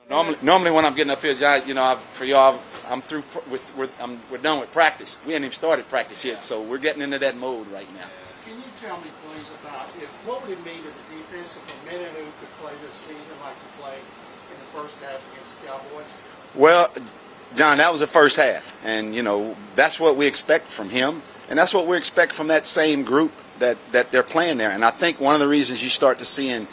Normally when I'm getting up here, John, for y'all, I'm through. We're done with practice. We haven't even started practice yet, so we're getting into that mode right now. Can you tell me, please, about what would it mean to the defense if a minute who could play this season like he played in the first half against the Cowboys? Well, John, that was the first half, and that's what we expect from him, and that's what we expect from that same group that they're playing there. And I think one of the reasons you start to seeing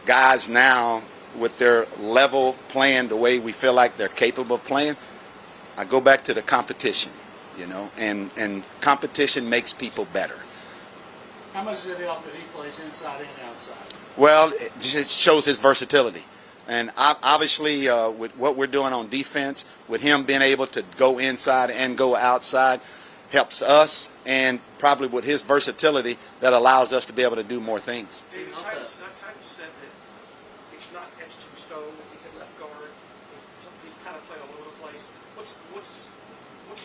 guys now with their level playing the way we feel like they're capable of playing, I go back to the competition, and competition makes people better. How much does it help that he plays inside and outside? Well, it just shows his versatility. And obviously, with what we're doing on defense, with him being able to go inside and go outside, helps us, and probably with his versatility, that allows us to be able to do more things. David Titus said that it's not etched in stone. He's at left guard. He's kind of playing all over the place. What are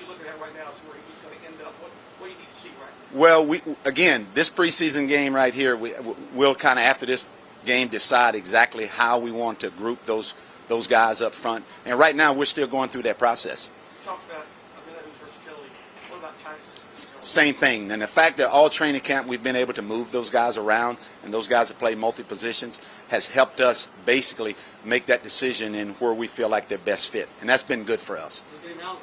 you looking at right now as to where he's going to end up? What do you need to see right now? Well, this preseason game right here, we'll kind of, after this game, decide exactly how we want to group those guys up front. And right now, we're still going through that process. You talked about versatility. What about Titus? Same thing. And the fact that all training camp we've been able to move those guys around, and those guys that play multi-positions, has helped us basically make that decision in where we feel like they're best fit. And that's been good for us. Does the amount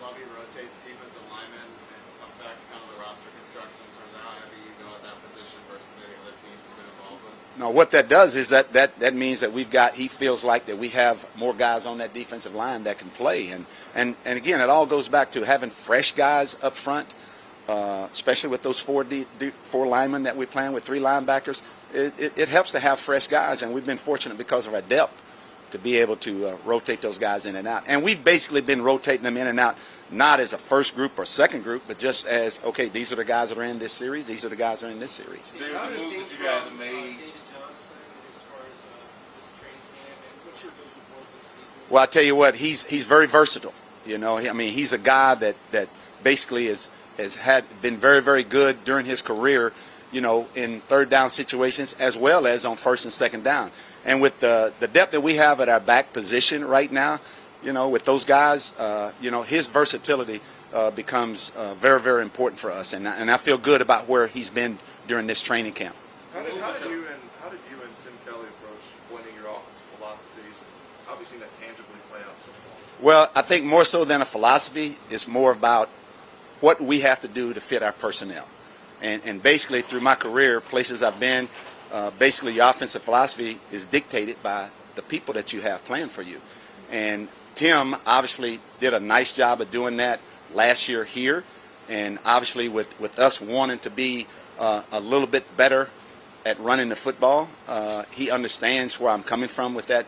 Lovie rotates defensive linemen affect kind of the roster construction in terms of how heavy you go at that position versus any other teams you've been involved with? No, what that does is that means that he feels like that we have more guys on that defensive line that can play. And again, it all goes back to having fresh guys up front. Especially with those four linemen that we're playing with, 3 linebackers, it helps to have fresh guys, and we've been fortunate because of our depth to be able to rotate those guys in and out. And we've basically been rotating them in and out, not as a first group or second group, but just as, okay, these are the guys that are in this series, these are the guys that are in this series. The moves that you guys have made. David Johnson, as far as this training camp, and what's your vision for this season? Well, I tell you what, he's very versatile. He's a guy that basically has been very, very good during his career, in third down situations as well as on first and second down. And with the depth that we have at our back position right now, with those guys, his versatility becomes very, very important for us. And I feel good about where he's been during this training camp. How did you and Tim Culley approach blending your offensive philosophies? How have you seen that tangibly play out so far? Well, I think more so than a philosophy, it's more about what we have to do to fit our personnel. And basically, through my career, places I've been, basically your offensive philosophy is dictated by the people that you have playing for you. And Tim obviously did a nice job of doing that last year here. And obviously with us wanting to be a little bit better at running the football, he understands where I'm coming from with that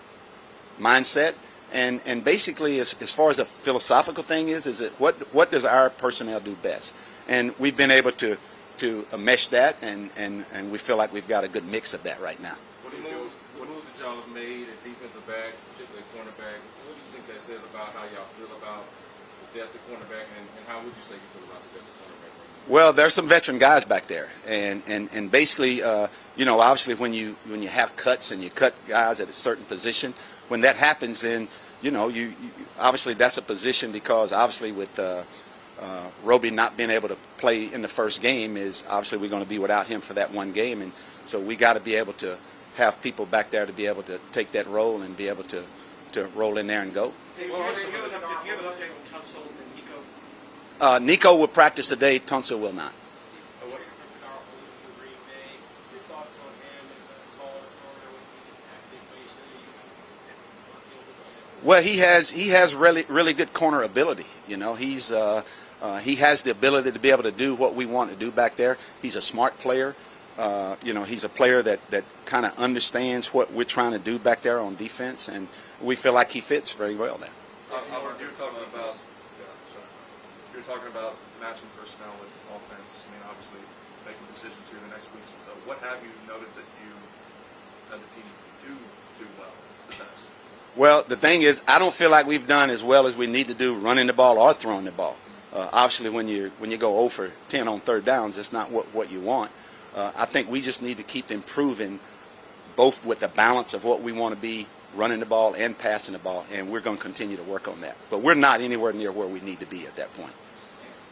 mindset. And basically, as far as a philosophical thing is that what does our personnel do best? And we've been able to mesh that, and we feel like we've got a good mix of that right now. What moves that y'all have made at defensive backs, particularly cornerback, what do you think that says about how y'all feel about the depth of cornerback, and how would you say you feel about the depth of cornerback right now? Well, there's some veteran guys back there, and basically, obviously when you have cuts and you cut guys at a certain position, when that happens, then you obviously that's a position, because obviously with Roby not being able to play in the first game, is obviously we're going to be without him for that one game, and so we got to be able to have people back there to be able to take that role and be able to roll in there and go. Do you have an update on Tunsil and Nico? Nico will practice today. Tunsil will not. Well, he has really good corner ability. He has the ability to be able to do what we want to do back there. He's a smart player. He's a player that kind of understands what we're trying to do back there on defense, and we feel like he fits very well there. You're talking about matching personnel with offense. Obviously making decisions here in the next weeks and so. What have you noticed that you, as a team, do well the best? Well, the thing is, I don't feel like we've done as well as we need to do running the ball or throwing the ball. Obviously, when you go 0 for 10 on third downs, it's not what you want. I think we just need to keep improving, both with the balance of what we want to be running the ball and passing the ball, and we're going to continue to work on that. But we're not anywhere near where we need to be at that point.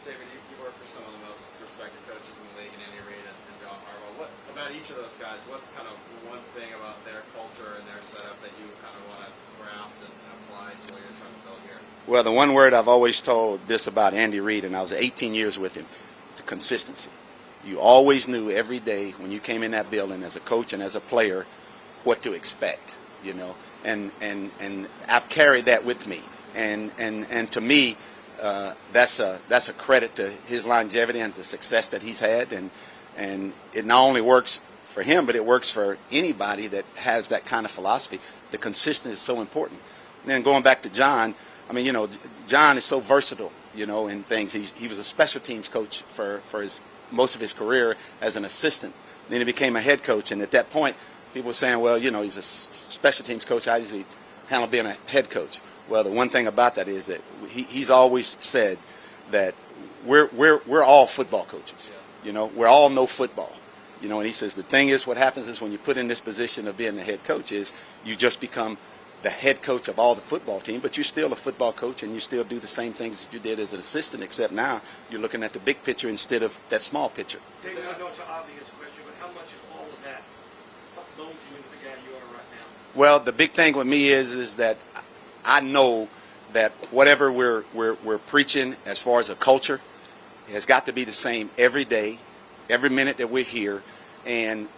David, you work for some of the most respected coaches in the league, in Andy Reid and John Harbaugh. What about each of those guys? What's kind of one thing about their culture and their setup that you kind of want to graft and apply to what you're trying to build here? Well, the one word I've always told this about Andy Reid, and I was 18 years with him, the consistency. You always knew every day when you came in that building as a coach and as a player what to expect, you know. And I've carried that with me. And to me, that's a credit to his longevity and the success that he's had. And it not only works for him, but it works for anybody that has that kind of philosophy. The consistency is so important. And then going back to John, I mean, you know, John is so versatile, you know, in things. He was a special teams coach for most of his career as an assistant. Then he became a head coach, and at that point, people were saying, well, you know, he's a special teams coach. How does he handle being a head coach? Well, the one thing about that is that he's always said that we're all football coaches. You know, we all know football. You know, and he says the thing is, what happens is when you put in this position of being the head coach is you just become the head coach of all the football team, but you're still a football coach and you still do the same things that you did as an assistant, except now you're looking at the big picture instead of that small picture. David, I know it's an obvious question, but how much is all of that mold you into the guy you are right now? Well, the big thing with me is that I know that whatever we're preaching as far as a culture has got to be the same every day, every minute that we're here. And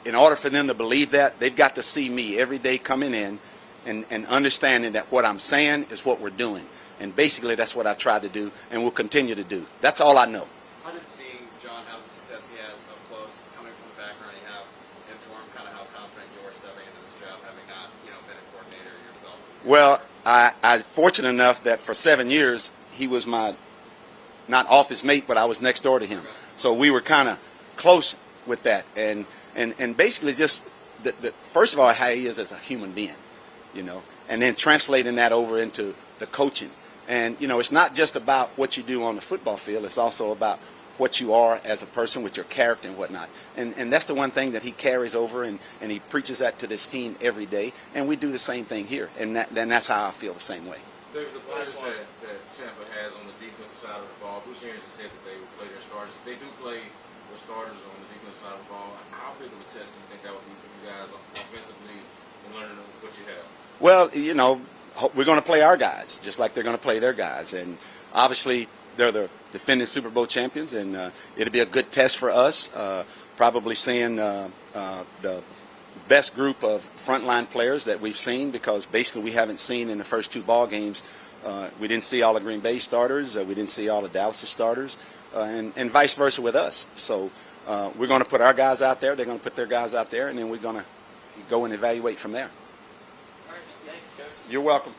in order for them to believe that, they've got to see me every day coming in and understanding that what I'm saying is what we're doing. And basically that's what I try to do and will continue to do. That's all I know. How did seeing John have the success he has up close, coming from the background you have, inform kind of how confident you are stepping into this job, having not, you know, been a coordinator yourself? Well, I fortunate enough that for 7 years he was my not office mate, but I was next door to him. So we were kind of close with that, and basically just the first of all how he is as a human being, you know, and then translating that over into the coaching. And you know, it's not just about what you do on the football field; it's also about what you are as a person with your character and whatnot. And that's the one thing that he carries over, and he preaches that to this team every day. And we do the same thing here, and that's how I feel the same way. David, the players that Tampa has on the defensive side of the ball, Bruce Arians has said that they will play their starters. If they do play their starters on the defensive side of the ball, how big of a test do you think that would be for you guys offensively and learning what you have? Well, you know, we're going to play our guys just like they're going to play their guys. And obviously they're the defending Super Bowl champions, and it'll be a good test for us, probably seeing the best group of frontline players that we've seen, because basically we haven't seen in the first two ball games. We didn't see all the Green Bay starters. We didn't see all the Dallas starters, and vice versa with us. So we're going to put our guys out there. They're going to put their guys out there, and then we're going to go and evaluate from there. All right, thanks, Coach. You're welcome.